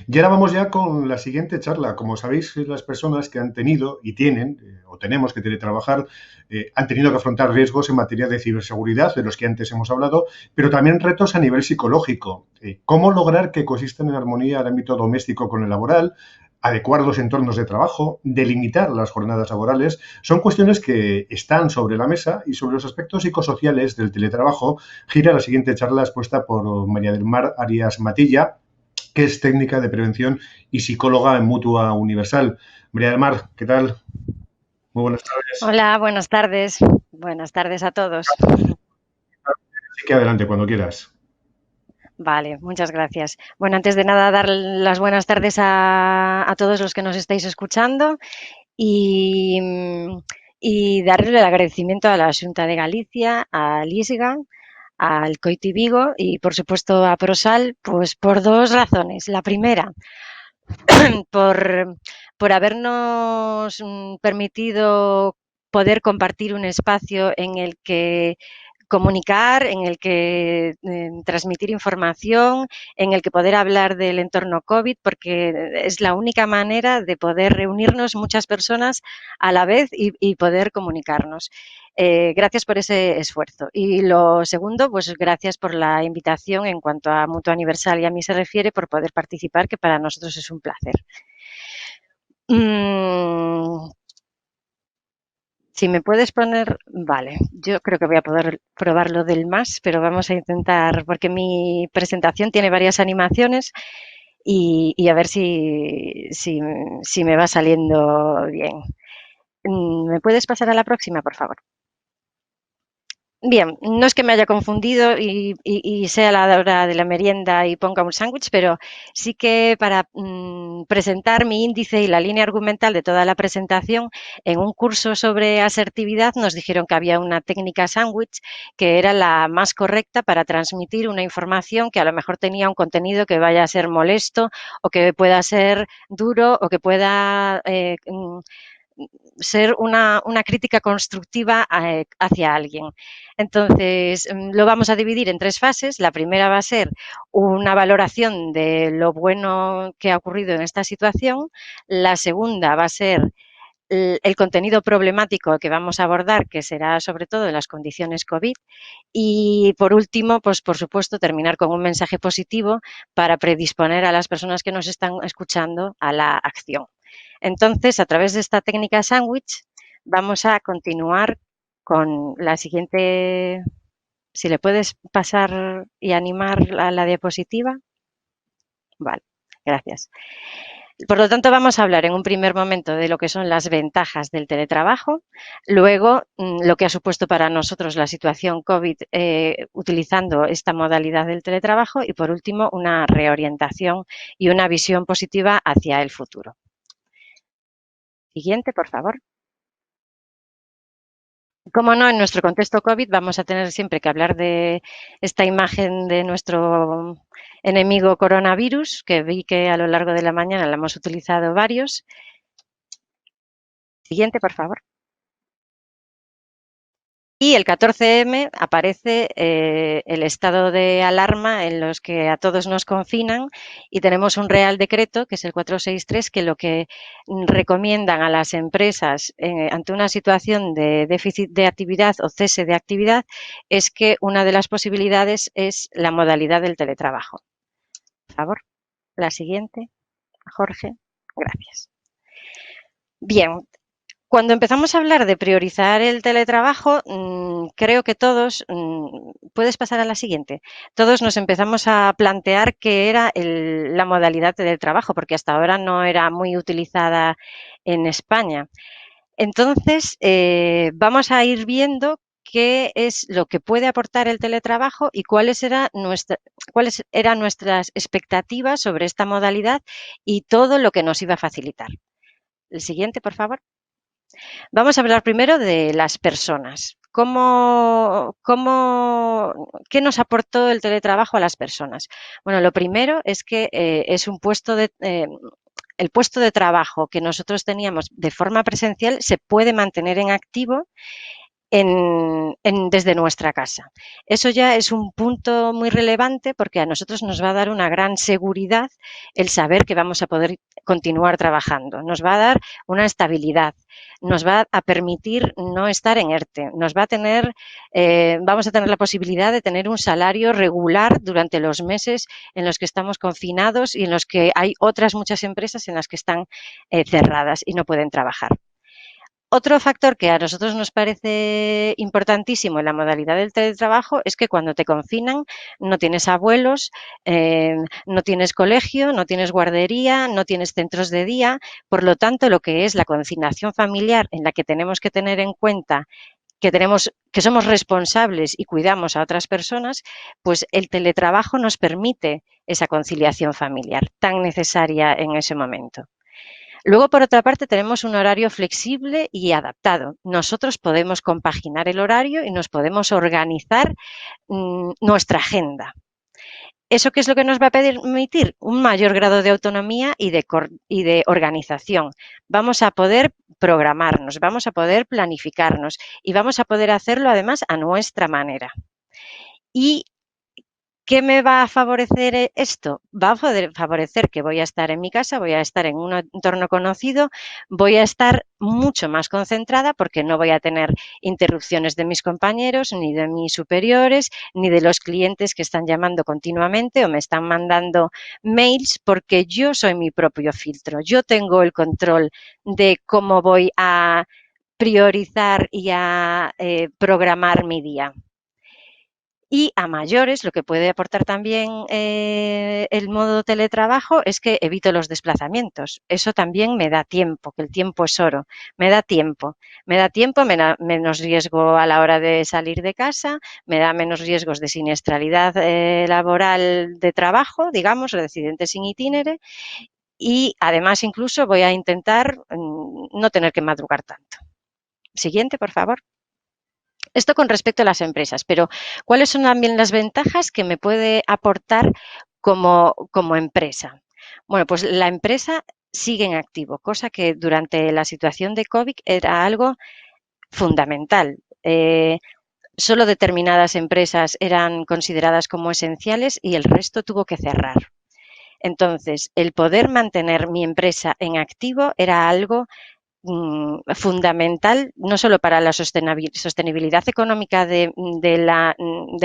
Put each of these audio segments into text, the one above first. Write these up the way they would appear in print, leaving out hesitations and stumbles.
Y ahora vamos ya con la siguiente charla. Como sabéis, las personas que han tenido y tienen o tenemos que teletrabajar han tenido que afrontar riesgos en materia de ciberseguridad, de los que antes hemos hablado, pero también retos a nivel psicológico. ¿Cómo lograr que coexistan en armonía el ámbito doméstico con el laboral? Adecuar los entornos de trabajo, delimitar las jornadas laborales, son cuestiones que están sobre la mesa y sobre los aspectos psicosociales del teletrabajo gira la siguiente charla expuesta por María del Mar Arias Matilla, que es técnica de prevención y psicóloga en Mutua Universal. María del Mar, ¿qué tal? Muy buenas tardes. Hola, buenas tardes. Buenas tardes a todos. Así que adelante, cuando quieras. Vale, muchas gracias. Bueno, antes de nada, dar las buenas tardes a todos los que nos estáis escuchando y, y darle el agradecimiento a la Xunta de Galicia, al ISGA, al COIT Vigo y, por supuesto, a Prosal, pues por dos razones. La primera, por, por habernos permitido poder compartir un espacio en el que comunicar, en el que transmitir información, en el que poder hablar del entorno COVID, porque es la única manera de poder reunirnos muchas personas a la vez y poder comunicarnos. Gracias por ese esfuerzo. Y lo segundo, pues gracias por la invitación en cuanto a Mutua Universal y a mí se refiere, por poder participar, que para nosotros es un placer. Mm, si me puedes poner, vale, yo creo que voy a poder probar lo del más, pero vamos a intentar, porque mi presentación tiene varias animaciones y a ver si me va saliendo bien. ¿Me puedes pasar a la próxima, por favor? Bien, no es que me haya confundido y sea la hora de la merienda y ponga un sándwich, pero sí que para presentar mi índice y la línea argumental de toda la presentación, en un curso sobre asertividad nos dijeron que había una técnica sándwich que era la más correcta para transmitir una información que a lo mejor tenía un contenido que vaya a ser molesto o que pueda ser duro o que pueda ser una crítica constructiva hacia alguien. Entonces, lo vamos a dividir en tres fases. La primera va a ser una valoración de lo bueno que ha ocurrido en esta situación. La segunda va a ser el contenido problemático que vamos a abordar, que será sobre todo en las condiciones COVID. Y por último, pues por supuesto, terminar con un mensaje positivo para predisponer a las personas que nos están escuchando a la acción. Entonces, a través de esta técnica sándwich, vamos a continuar con la siguiente. Si le puedes pasar y animar a la diapositiva. Vale, gracias. Por lo tanto, vamos a hablar en un primer momento de lo que son las ventajas del teletrabajo, luego lo que ha supuesto para nosotros la situación COVID utilizando esta modalidad del teletrabajo y, por último, una reorientación y una visión positiva hacia el futuro. Siguiente, por favor. Como no, en nuestro contexto COVID vamos a tener siempre que hablar de esta imagen de nuestro enemigo coronavirus, que vi que a lo largo de la mañana la hemos utilizado varios. Siguiente, por favor. Y el 14M aparece el estado de alarma en los que a todos nos confinan y tenemos un Real Decreto, que es el 463, que lo que recomiendan a las empresas ante una situación de déficit de actividad o cese de actividad es que una de las posibilidades es la modalidad del teletrabajo. Por favor, la siguiente, Jorge. Gracias. Bien, cuando empezamos a hablar de priorizar el teletrabajo, creo que todos, puedes pasar a la siguiente, todos nos empezamos a plantear qué era la modalidad de trabajo, porque hasta ahora no era muy utilizada en España. Entonces, vamos a ir viendo qué es lo que puede aportar el teletrabajo y cuáles eran nuestras expectativas sobre esta modalidad y todo lo que nos iba a facilitar. El siguiente, por favor. Vamos a hablar primero de las personas. ¿Qué nos aportó el teletrabajo a las personas? Bueno, lo primero es que es un puesto el puesto de trabajo que nosotros teníamos de forma presencial se puede mantener en activo desde nuestra casa. Eso ya es un punto muy relevante porque a nosotros nos va a dar una gran seguridad el saber que vamos a poder continuar trabajando. Nos va a dar una estabilidad, nos va a permitir no estar en ERTE, vamos a tener la posibilidad de tener un salario regular durante los meses en los que estamos confinados y en los que hay otras muchas empresas en las que están cerradas y no pueden trabajar. Otro factor que a nosotros nos parece importantísimo en la modalidad del teletrabajo es que cuando te confinan no tienes abuelos, no tienes colegio, no tienes guardería, no tienes centros de día. Por lo tanto, lo que es la conciliación familiar, en la que tenemos que tener en cuenta que somos responsables y cuidamos a otras personas, pues el teletrabajo nos permite esa conciliación familiar tan necesaria en ese momento. Luego, por otra parte, tenemos un horario flexible y adaptado. Nosotros podemos compaginar el horario y nos podemos organizar nuestra agenda. ¿Eso qué es lo que nos va a permitir? Un mayor grado de autonomía y de organización. Vamos a poder programarnos, vamos a poder planificarnos y vamos a poder hacerlo además a nuestra manera. Y ¿qué me va a favorecer esto? Va a favorecer que voy a estar en mi casa, voy a estar en un entorno conocido, voy a estar mucho más concentrada porque no voy a tener interrupciones de mis compañeros, ni de mis superiores, ni de los clientes que están llamando continuamente o me están mandando mails, porque yo soy mi propio filtro. Yo tengo el control de cómo voy a priorizar y a programar mi día. Y a mayores, lo que puede aportar también el modo teletrabajo es que evito los desplazamientos. Eso también me da tiempo, que el tiempo es oro. Me da tiempo, menos riesgo a la hora de salir de casa, me da menos riesgos de siniestralidad laboral de trabajo, digamos, o de accidentes sin itinere. Y además incluso voy a intentar no tener que madrugar tanto. Siguiente, por favor. Esto con respecto a las empresas, pero ¿cuáles son también las ventajas que me puede aportar como empresa? Bueno, pues la empresa sigue en activo, cosa que durante la situación de COVID era algo fundamental. Solo determinadas empresas eran consideradas como esenciales y el resto tuvo que cerrar. Entonces, el poder mantener mi empresa en activo era algo fundamental, no solo para la sostenibilidad económica de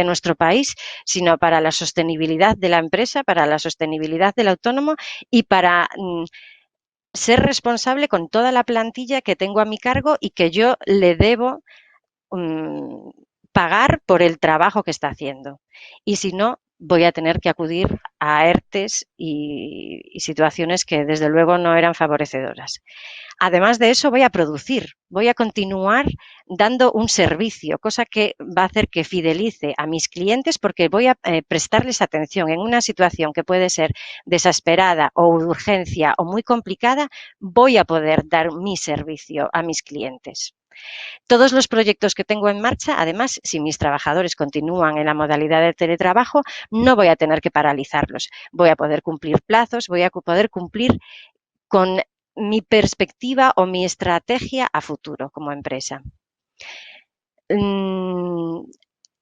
nuestro país, sino para la sostenibilidad de la empresa, para la sostenibilidad del autónomo y para ser responsable con toda la plantilla que tengo a mi cargo y que yo le debo pagar por el trabajo que está haciendo. Y si no, voy a tener que acudir a ERTEs y situaciones que desde luego no eran favorecedoras. Además de eso, voy a producir, voy a continuar dando un servicio, cosa que va a hacer que fidelice a mis clientes porque voy a prestarles atención en una situación que puede ser desesperada o de urgencia o muy complicada, voy a poder dar mi servicio a mis clientes. Todos los proyectos que tengo en marcha, además, si mis trabajadores continúan en la modalidad de teletrabajo, no voy a tener que paralizarlos. Voy a poder cumplir plazos, voy a poder cumplir con mi perspectiva o mi estrategia a futuro como empresa.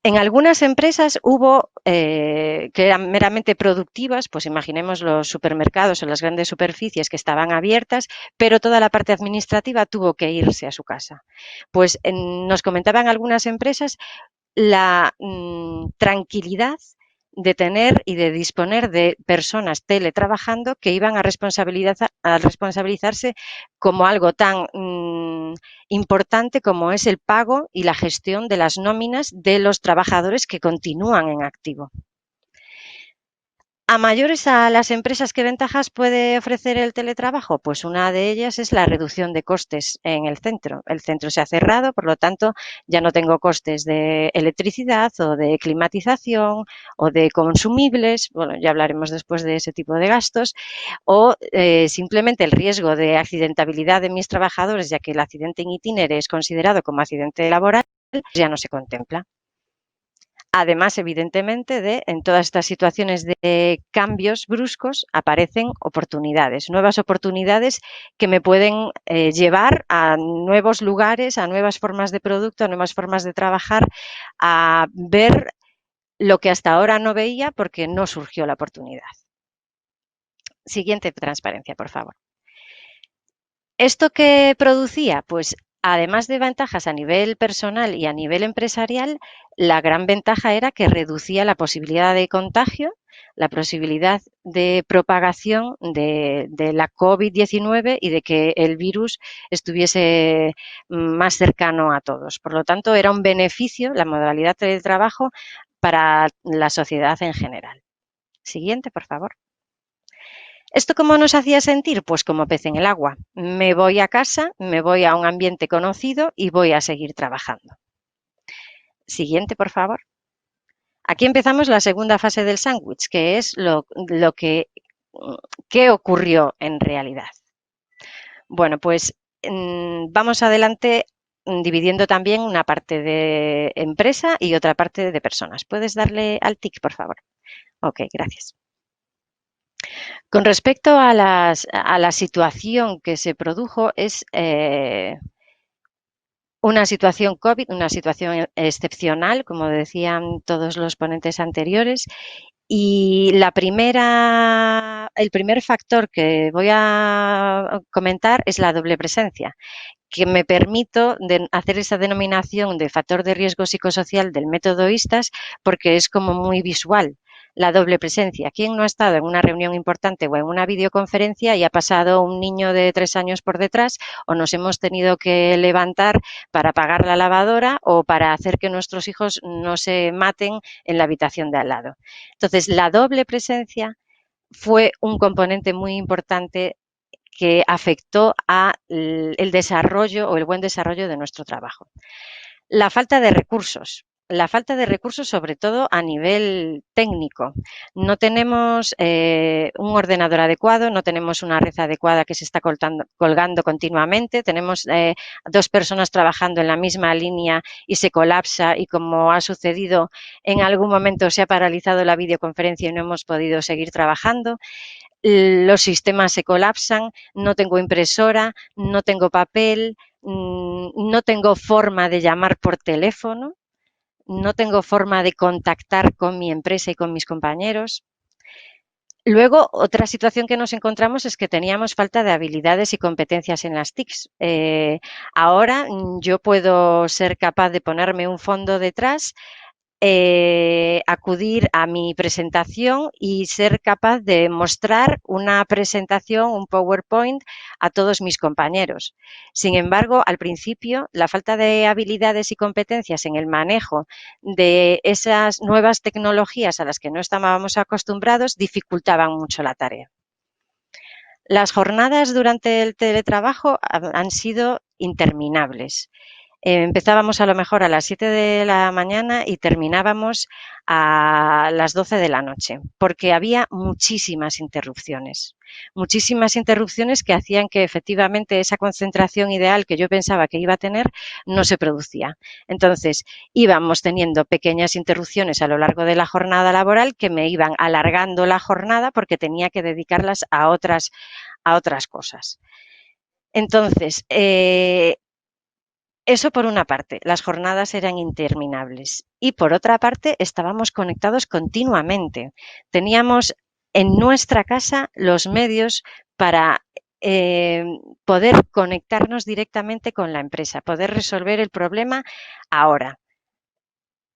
En algunas empresas hubo que eran meramente productivas, pues imaginemos los supermercados o las grandes superficies que estaban abiertas, pero toda la parte administrativa tuvo que irse a su casa. Pues nos comentaban algunas empresas la tranquilidad de tener y de disponer de personas teletrabajando que iban a responsabilizarse como algo tan importante como es el pago y la gestión de las nóminas de los trabajadores que continúan en activo. A mayores, a las empresas, ¿qué ventajas puede ofrecer el teletrabajo? Pues una de ellas es la reducción de costes en el centro. El centro se ha cerrado, por lo tanto, ya no tengo costes de electricidad o de climatización o de consumibles, bueno, ya hablaremos después de ese tipo de gastos, o simplemente el riesgo de accidentabilidad de mis trabajadores, ya que el accidente in itinere es considerado como accidente laboral, ya no se contempla. Además, evidentemente, en todas estas situaciones de cambios bruscos aparecen oportunidades, nuevas oportunidades que me pueden llevar a nuevos lugares, a nuevas formas de producto, a nuevas formas de trabajar, a ver lo que hasta ahora no veía porque no surgió la oportunidad. Siguiente transparencia, por favor. ¿Esto qué producía? Pues además de ventajas a nivel personal y a nivel empresarial, la gran ventaja era que reducía la posibilidad de contagio, la posibilidad de propagación de la COVID-19 y de que el virus estuviese más cercano a todos. Por lo tanto, era un beneficio la modalidad de trabajo para la sociedad en general. Siguiente, por favor. ¿Esto cómo nos hacía sentir? Pues como pez en el agua. Me voy a casa, me voy a un ambiente conocido y voy a seguir trabajando. Siguiente, por favor. Aquí empezamos la segunda fase del sándwich, que es lo que ¿qué ocurrió en realidad? Bueno, pues vamos adelante dividiendo también una parte de empresa y otra parte de personas. ¿Puedes darle al tic, por favor? Ok, gracias. Con respecto a la situación que se produjo, es una situación COVID, una situación excepcional, como decían todos los ponentes anteriores, y el primer factor que voy a comentar es la doble presencia, que me permito hacer esa denominación de factor de riesgo psicosocial del método ISTAS porque es como muy visual. La doble presencia. ¿Quién no ha estado en una reunión importante o en una videoconferencia y ha pasado un niño de 3 años por detrás o nos hemos tenido que levantar para apagar la lavadora o para hacer que nuestros hijos no se maten en la habitación de al lado? Entonces, la doble presencia fue un componente muy importante que afectó al desarrollo o el buen desarrollo de nuestro trabajo. La falta de recursos. La falta de recursos, sobre todo a nivel técnico. No tenemos un ordenador adecuado, no tenemos una red adecuada que se está colgando continuamente, tenemos 2 personas trabajando en la misma línea y se colapsa y como ha sucedido en algún momento se ha paralizado la videoconferencia y no hemos podido seguir trabajando. Los sistemas se colapsan, no tengo impresora, no tengo papel, no tengo forma de llamar por teléfono, no tengo forma de contactar con mi empresa y con mis compañeros. Luego, otra situación que nos encontramos es que teníamos falta de habilidades y competencias en las TICs. Ahora yo puedo ser capaz de ponerme un fondo detrás, acudir a mi presentación y ser capaz de mostrar una presentación, un PowerPoint a todos mis compañeros. Sin embargo, al principio, la falta de habilidades y competencias en el manejo de esas nuevas tecnologías a las que no estábamos acostumbrados dificultaban mucho la tarea. Las jornadas durante el teletrabajo han sido interminables. Empezábamos a lo mejor a las 7 de la mañana y terminábamos a las 12 de la noche, porque había muchísimas interrupciones que hacían que efectivamente esa concentración ideal que yo pensaba que iba a tener no se producía. Entonces, íbamos teniendo pequeñas interrupciones a lo largo de la jornada laboral que me iban alargando la jornada porque tenía que dedicarlas a otras cosas. Entonces, eso por una parte, las jornadas eran interminables y por otra parte estábamos conectados continuamente. Teníamos en nuestra casa los medios para poder conectarnos directamente con la empresa, poder resolver el problema ahora.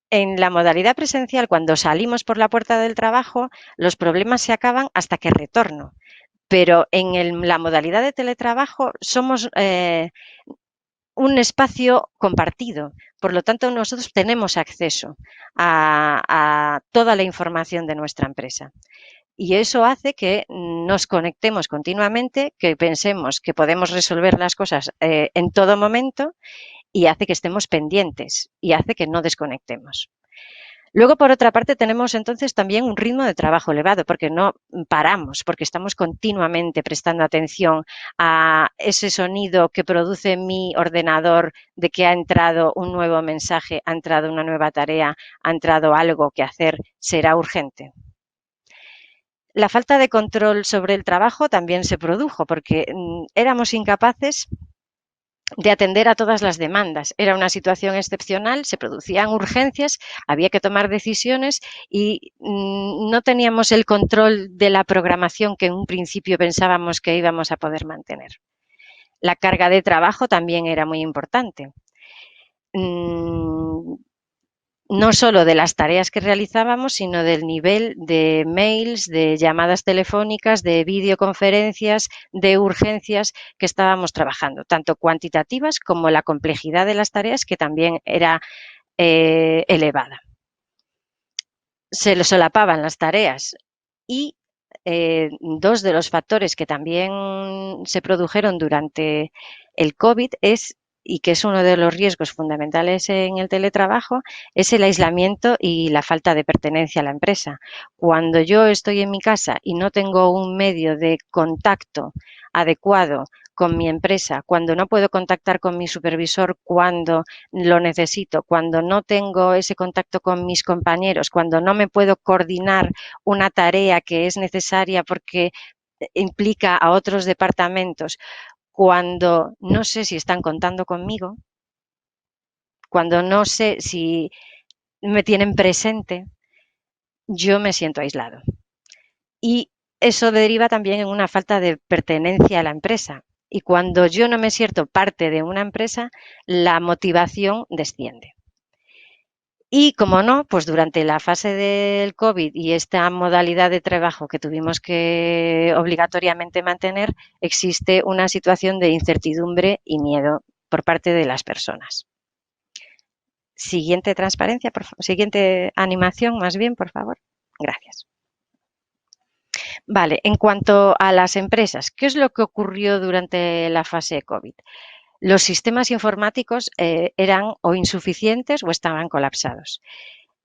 En la modalidad presencial, cuando salimos por la puerta del trabajo, los problemas se acaban hasta que retorno. Pero en la modalidad de teletrabajo somos un espacio compartido. Por lo tanto, nosotros tenemos acceso a toda la información de nuestra empresa. Y eso hace que nos conectemos continuamente, que pensemos que podemos resolver las cosas en todo momento y hace que estemos pendientes y hace que no desconectemos. Luego, por otra parte, tenemos entonces también un ritmo de trabajo elevado, porque no paramos, porque estamos continuamente prestando atención a ese sonido que produce mi ordenador de que ha entrado un nuevo mensaje, ha entrado una nueva tarea, ha entrado algo que hacer, será urgente. La falta de control sobre el trabajo también se produjo porque éramos incapaces de atender a todas las demandas. Era una situación excepcional, se producían urgencias, había que tomar decisiones y no teníamos el control de la programación que en un principio pensábamos que íbamos a poder mantener. La carga de trabajo también era muy importante. No solo de las tareas que realizábamos, sino del nivel de mails, de llamadas telefónicas, de videoconferencias, de urgencias que estábamos trabajando, tanto cuantitativas como la complejidad de las tareas, que también era elevada. Se solapaban las tareas y dos de los factores que también se produjeron durante el COVID y que es uno de los riesgos fundamentales en el teletrabajo, es el aislamiento y la falta de pertenencia a la empresa. Cuando yo estoy en mi casa y no tengo un medio de contacto adecuado con mi empresa, cuando no puedo contactar con mi supervisor cuando lo necesito, cuando no tengo ese contacto con mis compañeros, cuando no me puedo coordinar una tarea que es necesaria porque implica a otros departamentos, cuando no sé si están contando conmigo, cuando no sé si me tienen presente, yo me siento aislado. Y eso deriva también en una falta de pertenencia a la empresa. Y cuando yo no me siento parte de una empresa, la motivación desciende. Y, como no, pues durante la fase del COVID y esta modalidad de trabajo que tuvimos que obligatoriamente mantener, existe una situación de incertidumbre y miedo por parte de las personas. Siguiente transparencia, siguiente animación, más bien, por favor. Gracias. Vale, en cuanto a las empresas, ¿qué es lo que ocurrió durante la fase COVID? Los sistemas informáticos eran o insuficientes o estaban colapsados.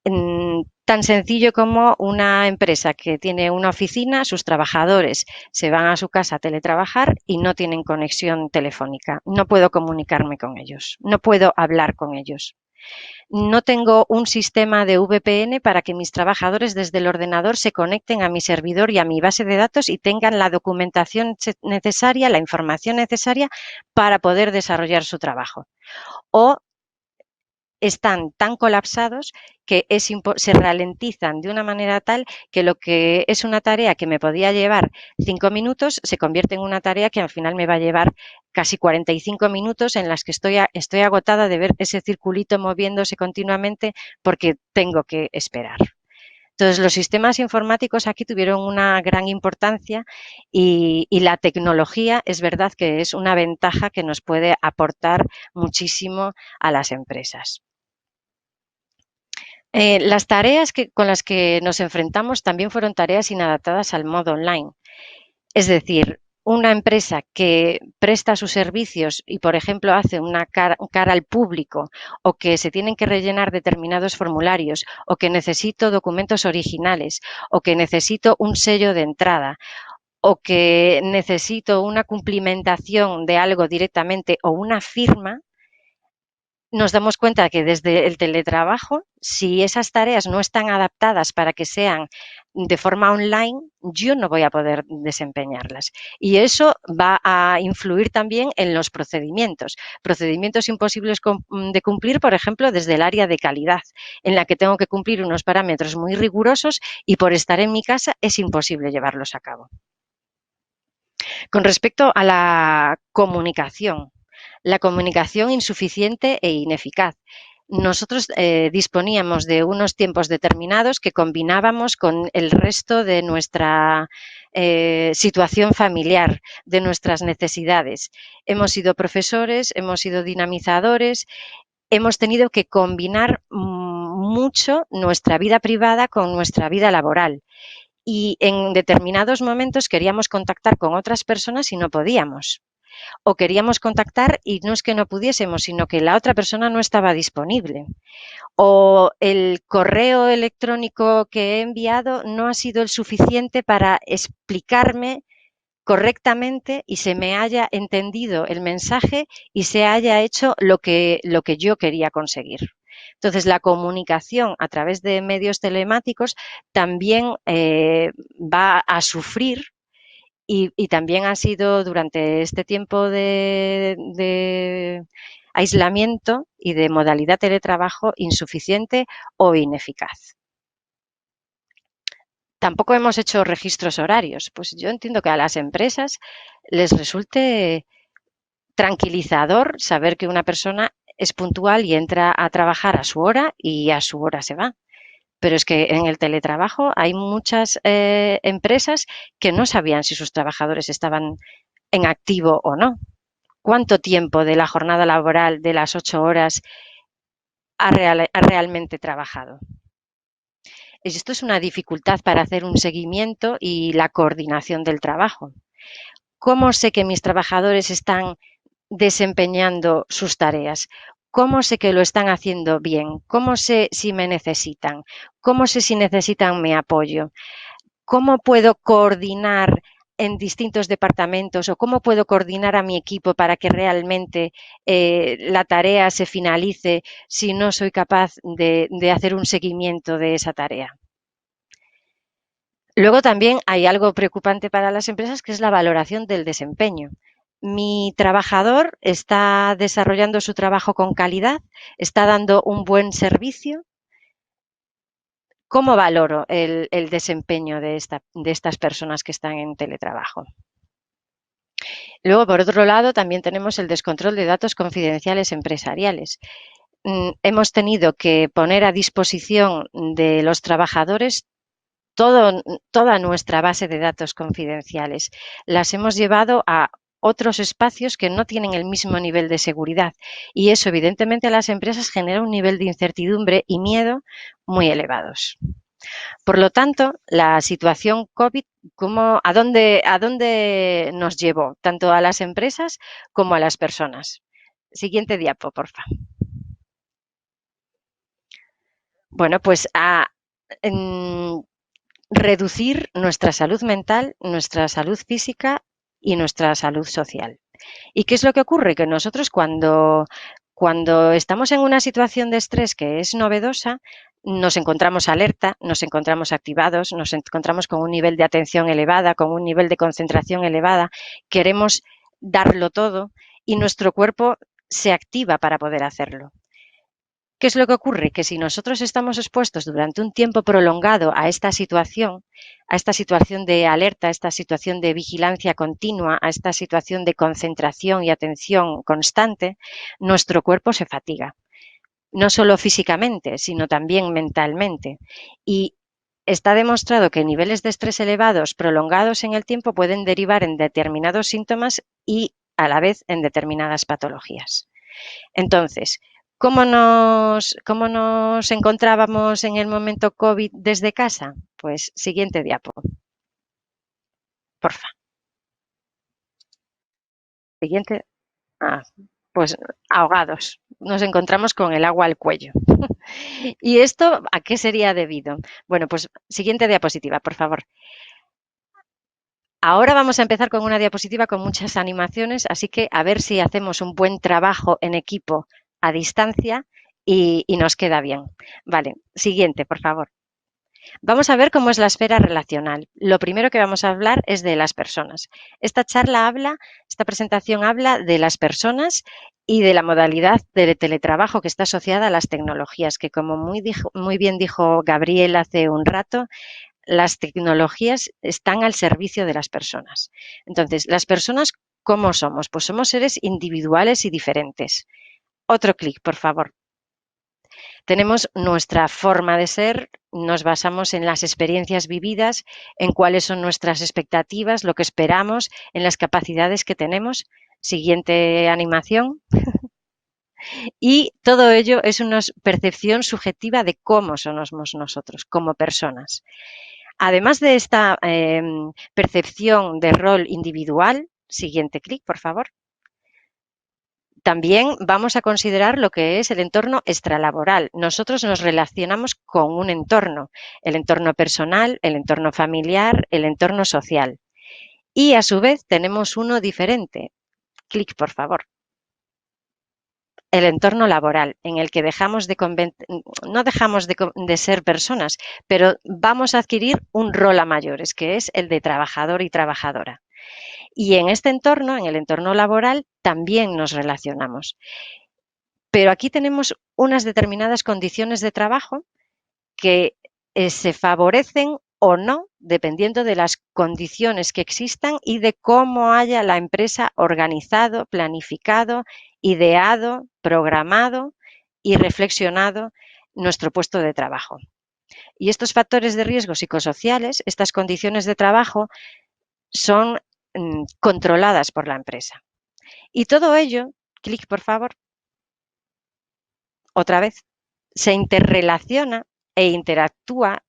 Tan sencillo como una empresa que tiene una oficina, sus trabajadores se van a su casa a teletrabajar y no tienen conexión telefónica. No puedo comunicarme con ellos, no puedo hablar con ellos. No tengo un sistema de VPN para que mis trabajadores desde el ordenador se conecten a mi servidor y a mi base de datos y tengan la documentación necesaria, la información necesaria para poder desarrollar su trabajo. O están tan colapsados que se ralentizan de una manera tal que lo que es una tarea que me podía llevar 5 minutos se convierte en una tarea que al final me va a llevar casi 45 minutos en las que estoy agotada de ver ese circulito moviéndose continuamente porque tengo que esperar. Entonces, los sistemas informáticos aquí tuvieron una gran importancia y la tecnología es verdad que es una ventaja que nos puede aportar muchísimo a las empresas. Las tareas con las que nos enfrentamos también fueron tareas inadaptadas al modo online. Es decir, una empresa que presta sus servicios y, por ejemplo, hace una cara al público o que se tienen que rellenar determinados formularios o que necesito documentos originales o que necesito un sello de entrada o que necesito una cumplimentación de algo directamente o una firma, nos damos cuenta que desde el teletrabajo, si esas tareas no están adaptadas para que sean de forma online, yo no voy a poder desempeñarlas. Y eso va a influir también en los procedimientos. Procedimientos imposibles de cumplir, por ejemplo, desde el área de calidad, en la que tengo que cumplir unos parámetros muy rigurosos y por estar en mi casa es imposible llevarlos a cabo. Con respecto a la comunicación insuficiente e ineficaz. Nosotros disponíamos de unos tiempos determinados que combinábamos con el resto de nuestra situación familiar, de nuestras necesidades. Hemos sido profesores, hemos sido dinamizadores, hemos tenido que combinar mucho nuestra vida privada con nuestra vida laboral. Y en determinados momentos queríamos contactar con otras personas y no podíamos. o queríamos contactar y no es que no pudiésemos, sino que la otra persona no estaba disponible. O el correo electrónico que he enviado no ha sido el suficiente para explicarme correctamente y se me haya entendido el mensaje y se haya hecho lo que yo quería conseguir. Entonces, la comunicación a través de medios telemáticos también va a sufrir y también ha sido durante este tiempo de aislamiento y de modalidad teletrabajo insuficiente o ineficaz. Tampoco hemos hecho registros horarios. Pues yo entiendo que a las empresas les resulte tranquilizador saber que una persona es puntual y entra a trabajar a su hora y a su hora se va. Pero es que en el teletrabajo hay muchas empresas que no sabían si sus trabajadores estaban en activo o no. ¿Cuánto tiempo de la jornada laboral de las 8 horas ha realmente trabajado? Esto es una dificultad para hacer un seguimiento y la coordinación del trabajo. ¿Cómo sé que mis trabajadores están desempeñando sus tareas? ¿Cómo sé que lo están haciendo bien? ¿Cómo sé si me necesitan? ¿Cómo sé si necesitan mi apoyo? ¿Cómo puedo coordinar en distintos departamentos o cómo puedo coordinar a mi equipo para que realmente la tarea se finalice si no soy capaz de hacer un seguimiento de esa tarea? Luego también hay algo preocupante para las empresas, que es la valoración del desempeño. Mi trabajador está desarrollando su trabajo con calidad, está dando un buen servicio. ¿Cómo valoro el desempeño de estas personas que están en teletrabajo? Luego, por otro lado, también tenemos el descontrol de datos confidenciales empresariales. Hemos tenido que poner a disposición de los trabajadores toda nuestra base de datos confidenciales. Las hemos llevado a otros espacios que no tienen el mismo nivel de seguridad y eso evidentemente a las empresas genera un nivel de incertidumbre y miedo muy elevados. Por lo tanto, la situación COVID, ¿a dónde nos llevó? Tanto a las empresas como a las personas. Siguiente diapo, por favor. Bueno, pues reducir nuestra salud mental, nuestra salud física y nuestra salud social. ¿Y qué es lo que ocurre? Que nosotros cuando estamos en una situación de estrés que es novedosa, nos encontramos alerta, nos encontramos activados, nos encontramos con un nivel de atención elevada, con un nivel de concentración elevada, queremos darlo todo y nuestro cuerpo se activa para poder hacerlo. ¿Qué es lo que ocurre? Que si nosotros estamos expuestos durante un tiempo prolongado a esta situación de alerta, a esta situación de vigilancia continua, a esta situación de concentración y atención constante, nuestro cuerpo se fatiga. No solo físicamente, sino también mentalmente. Y está demostrado que niveles de estrés elevados prolongados en el tiempo pueden derivar en determinados síntomas y a la vez en determinadas patologías. Entonces, ¿cómo nos encontrábamos en el momento COVID desde casa? Pues siguiente diapo. Porfa. Siguiente. Pues ahogados. Nos encontramos con el agua al cuello. ¿Y esto a qué sería debido? Bueno, pues siguiente diapositiva, por favor. Ahora vamos a empezar con una diapositiva con muchas animaciones, así que a ver si hacemos un buen trabajo en equipo a distancia y nos queda bien. Vale, siguiente, por favor. Vamos a ver cómo es la esfera relacional. Lo primero que vamos a hablar es de las personas. Esta presentación habla de las personas y de la modalidad de teletrabajo que está asociada a las tecnologías, que como muy bien dijo Gabriel hace un rato, las tecnologías están al servicio de las personas. Entonces, las personas, ¿cómo somos? Pues somos seres individuales y diferentes. Otro clic, por favor. Tenemos nuestra forma de ser, nos basamos en las experiencias vividas, en cuáles son nuestras expectativas, lo que esperamos, en las capacidades que tenemos. Siguiente animación. Y todo ello es una percepción subjetiva de cómo somos nosotros como personas. Además de esta percepción de rol individual, siguiente clic, por favor, También vamos a considerar lo que es el entorno extralaboral. Nosotros nos relacionamos con un entorno, el entorno personal, el entorno familiar, el entorno social. Y a su vez tenemos uno diferente. Clic, por favor. El entorno laboral, en el que no dejamos de ser personas, pero vamos a adquirir un rol a mayores, que es el de trabajador y trabajadora. Y en este entorno, en el entorno laboral, también nos relacionamos. Pero aquí tenemos unas determinadas condiciones de trabajo que se favorecen o no, dependiendo de las condiciones que existan y de cómo haya la empresa organizado, planificado, ideado, programado y reflexionado nuestro puesto de trabajo. Y estos factores de riesgo psicosociales, estas condiciones de trabajo, son controladas por la empresa. Y todo ello, clic por favor, otra vez, se interrelaciona e interactúa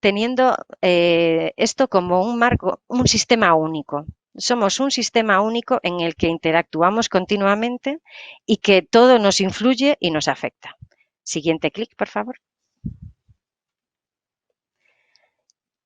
teniendo esto como un marco, un sistema único. Somos un sistema único en el que interactuamos continuamente y que todo nos influye y nos afecta. Siguiente clic, por favor.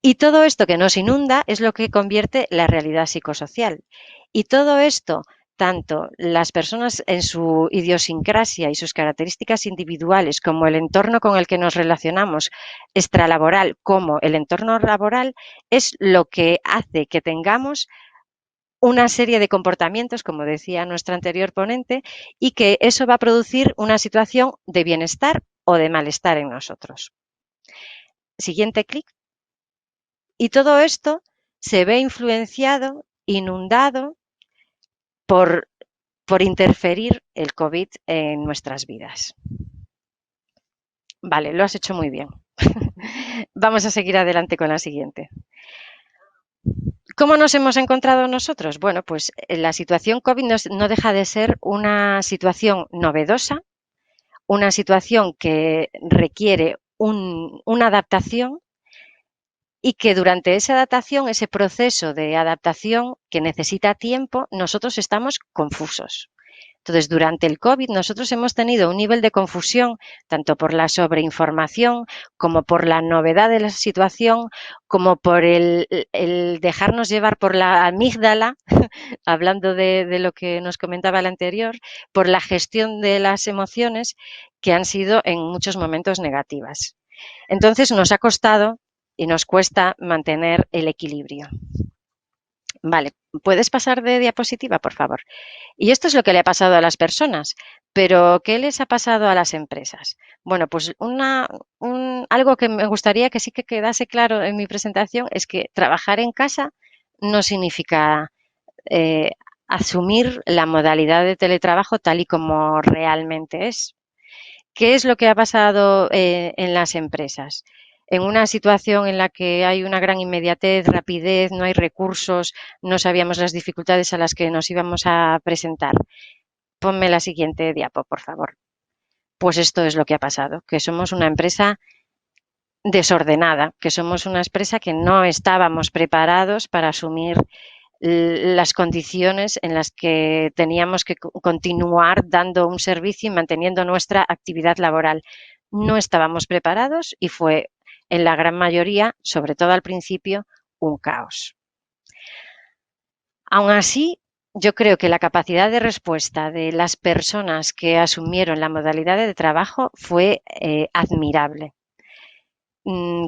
Y todo esto que nos inunda es lo que convierte la realidad psicosocial. Y todo esto, tanto las personas en su idiosincrasia y sus características individuales, como el entorno con el que nos relacionamos, extralaboral, como el entorno laboral, es lo que hace que tengamos una serie de comportamientos, como decía nuestra anterior ponente, y que eso va a producir una situación de bienestar o de malestar en nosotros. Siguiente clic. Y todo esto se ve influenciado, inundado por, interferir el COVID en nuestras vidas. Vale, lo has hecho muy bien. Vamos a seguir adelante con la siguiente. ¿Cómo nos hemos encontrado nosotros? Bueno, pues la situación COVID no deja de ser una situación novedosa, una situación que requiere una adaptación y que durante esa adaptación, ese proceso de adaptación que necesita tiempo, nosotros estamos confusos. Entonces, durante el COVID nosotros hemos tenido un nivel de confusión, tanto por la sobreinformación, como por la novedad de la situación, como por el dejarnos llevar por la amígdala, hablando de lo que nos comentaba el anterior, por la gestión de las emociones que han sido en muchos momentos negativas. Entonces, nos ha costado y nos cuesta mantener el equilibrio. Vale, ¿puedes pasar de diapositiva, por favor? Y esto es lo que le ha pasado a las personas, pero ¿qué les ha pasado a las empresas? Bueno, pues algo que me gustaría que sí que quedase claro en mi presentación es que trabajar en casa no significa eh, asumir la modalidad de teletrabajo tal y como realmente es. ¿Qué es lo que ha pasado en las empresas? En una situación en la que hay una gran inmediatez, rapidez, no hay recursos, no sabíamos las dificultades a las que nos íbamos a presentar. Ponme la siguiente diapo, por favor. Pues esto es lo que ha pasado, que somos una empresa desordenada, que somos una empresa que no estábamos preparados para asumir las condiciones en las que teníamos que continuar dando un servicio y manteniendo nuestra actividad laboral. No estábamos preparados y fue en la gran mayoría, sobre todo al principio, un caos. Aún así, yo creo que la capacidad de respuesta de las personas que asumieron la modalidad de trabajo fue admirable.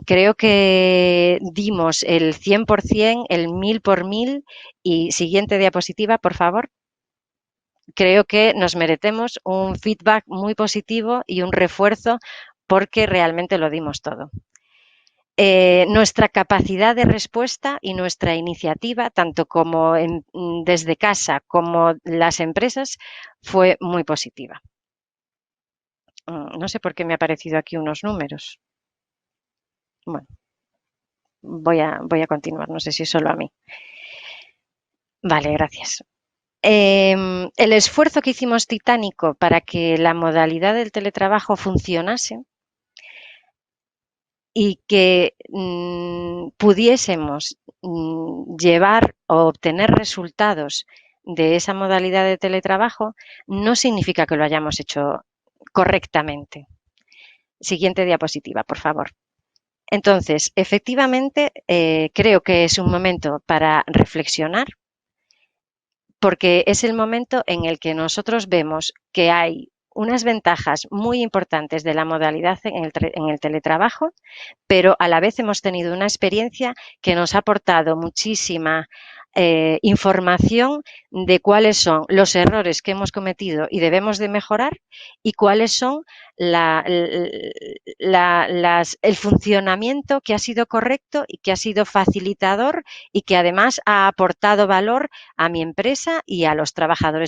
Creo que dimos el 100%, el 1000 por 1000 y siguiente diapositiva, por favor. Creo que nos merecemos un feedback muy positivo y un refuerzo porque realmente lo dimos todo. Nuestra capacidad de respuesta y nuestra iniciativa, tanto como desde casa como las empresas, fue muy positiva. No sé por qué me ha aparecido aquí unos números. Bueno, voy a continuar, no sé si solo a mí. Vale, gracias. El esfuerzo que hicimos titánico para que la modalidad del teletrabajo funcionase y que pudiésemos llevar o obtener resultados de esa modalidad de teletrabajo no significa que lo hayamos hecho correctamente. Siguiente diapositiva, por favor. Entonces, efectivamente, creo que es un momento para reflexionar, porque es el momento en el que nosotros vemos que hay unas ventajas muy importantes de la modalidad en el teletrabajo, pero a la vez hemos tenido una experiencia que nos ha aportado muchísima información de cuáles son los errores que hemos cometido y debemos de mejorar y cuáles son el funcionamiento que ha sido correcto y que ha sido facilitador y que además ha aportado valor a mi empresa y a los trabajadores